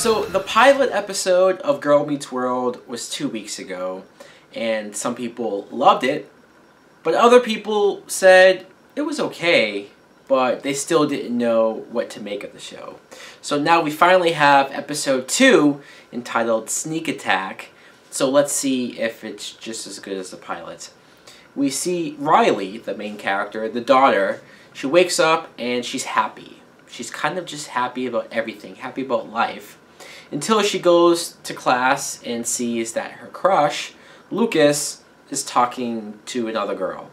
So the pilot episode of Girl Meets World was 2 weeks ago, and some people loved it, but other people said it was okay, but they still didn't know what to make of the show. So now we finally have episode 2 entitled Sneak Attack, so let's see if it's just as good as the pilot. We see Riley, the main character, the daughter. She wakes up and she's happy. She's kind of just happy about everything, happy about life, until she goes to class and sees that her crush, Lucas, is talking to another girl.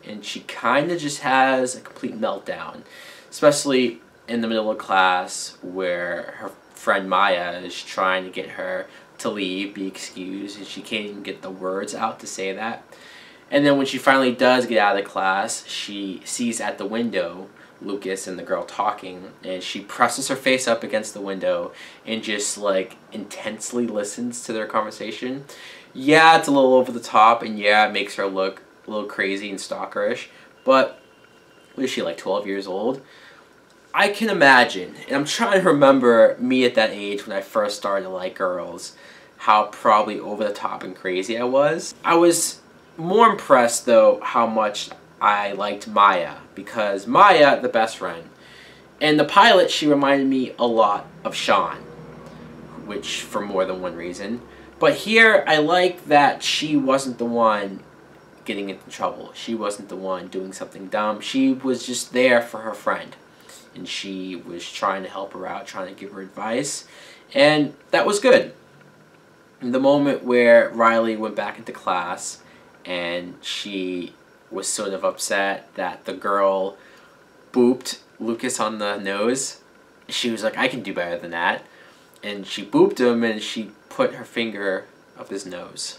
And she kind of just has a complete meltdown, especially in the middle of class where her friend Maya is trying to get her to leave, be excused, and she can't even get the words out to say that. And then when she finally does get out of the class, she sees at the window Lucas and the girl talking, and she presses her face up against the window and just like intensely listens to their conversation. Yeah, it's a little over the top, and yeah, it makes her look a little crazy and stalkerish, but what is she, like 12 years old? I can imagine, and I'm trying to remember me at that age when I first started to like girls, how probably over the top and crazy I was. I was more impressed though how much I liked Maya, because Maya, the best friend, in the pilot she reminded me a lot of Sean, which for more than one reason. But here I like that she wasn't the one getting into trouble. She wasn't the one doing something dumb. She was just there for her friend, and she was trying to help her out, trying to give her advice, and that was good. In the moment where Riley went back into class and she was sort of upset that the girl booped Lucas on the nose, she was like, I can do better than that. And she booped him and she put her finger up his nose.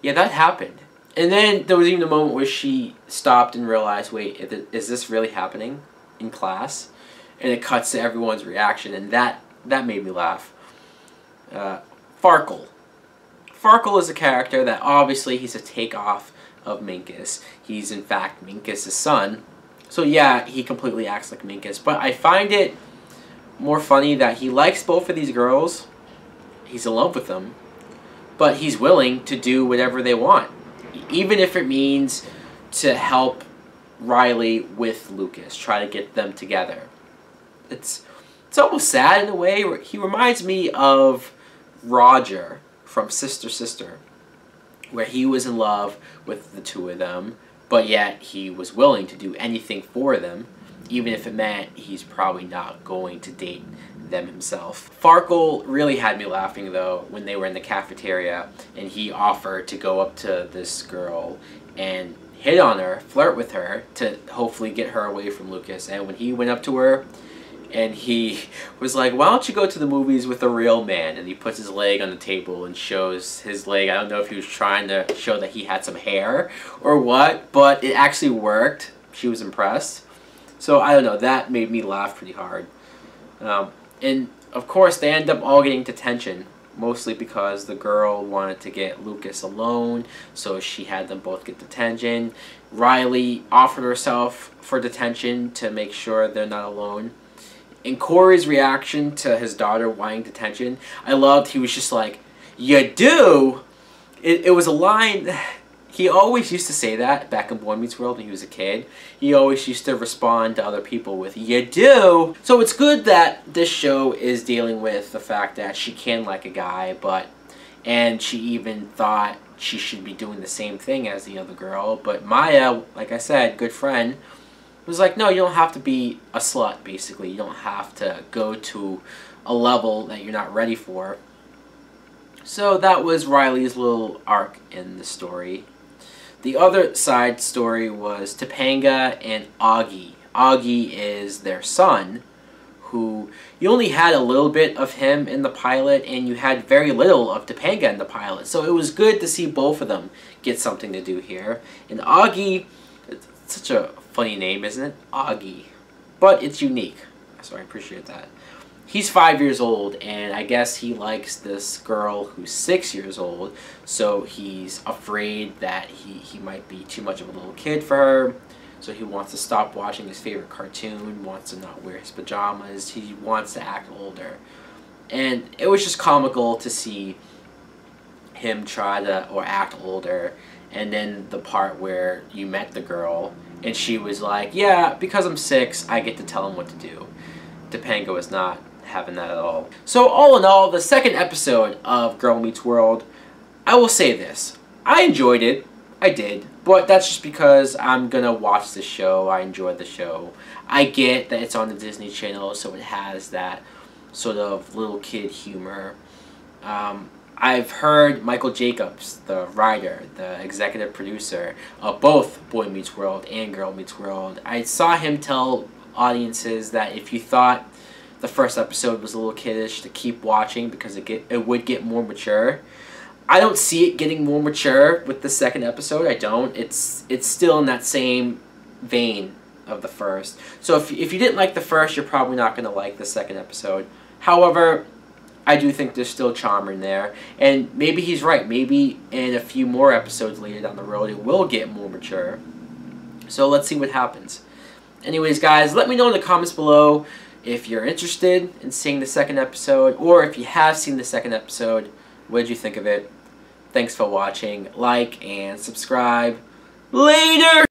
Yeah, that happened. And then there was even a moment where she stopped and realized, wait, is this really happening in class? And it cuts to everyone's reaction, and that made me laugh. Farle. Farle is a character that obviously he's a takeoff of Minkus. He's in fact Minkus' son. So yeah, he completely acts like Minkus. But I find it more funny that he likes both of these girls. He's in love with them. But he's willing to do whatever they want, even if it means to help Riley with Lucas, try to get them together. It's almost sad in a way. He reminds me of Roger from Sister Sister, where he was in love with the two of them, but yet he was willing to do anything for them, even if it meant he's probably not going to date them himself. Farle really had me laughing though when they were in the cafeteria and he offered to go up to this girl and hit on her, flirt with her, to hopefully get her away from Lucas. And when he went up to her and he was like, why don't you go to the movies with a real man? And he puts his leg on the table and shows his leg. I don't know if he was trying to show that he had some hair or what, but it actually worked. She was impressed. So I don't know, that made me laugh pretty hard. And of course they end up all getting detention, mostly because the girl wanted to get Lucas alone, so she had them both get detention. Riley offered herself for detention to make sure they're not alone. And Corey's reaction to his daughter wanting detention, I loved. He was just like, you do? It was a line. He always used to say that back in Boy Meets World when he was a kid. He always used to respond to other people with, you do? So it's good that this show is dealing with the fact that she can like a guy, and she even thought she should be doing the same thing as the other girl. But Maya, like I said, good friend, was like, no, you don't have to be a slut, basically. You don't have to go to a level that you're not ready for. So that was Riley's little arc in the story. The other side story was Topanga and Auggie. Auggie is their son, who you only had a little bit of him in the pilot, and you had very little of Topanga in the pilot. So it was good to see both of them get something to do here. And Auggie, it's such a funny name, isn't it? Auggie. But it's unique, so I appreciate that. He's 5 years old, and I guess he likes this girl who's 6 years old, so he's afraid that he might be too much of a little kid for her. So he wants to stop watching his favorite cartoon, wants to not wear his pajamas, he wants to act older. And it was just comical to see him try to, or act older. And then the part where you met the girl, and she was like, yeah, because I'm 6, I get to tell him what to do. Topanga was not having that at all. So all in all, the second episode of Girl Meets World, I will say this. I enjoyed it. I did. But that's just because I'm going to watch the show. I enjoyed the show. I get that it's on the Disney Channel, so it has that sort of little kid humor. I've heard Michael Jacobs, the writer, the executive producer of both Boy Meets World and Girl Meets World, I saw him tell audiences that if you thought the first episode was a little kiddish, to keep watching because it would get more mature. I don't see it getting more mature with the second episode. I don't. It's still in that same vein of the first. So if you didn't like the first, you're probably not going to like the second episode. However, I do think there's still charm in there. And maybe he's right. Maybe in a few more episodes later down the road, it will get more mature. So let's see what happens. Anyways, guys, let me know in the comments below if you're interested in seeing the second episode, or if you have seen the second episode, what did you think of it? Thanks for watching. Like and subscribe. Later!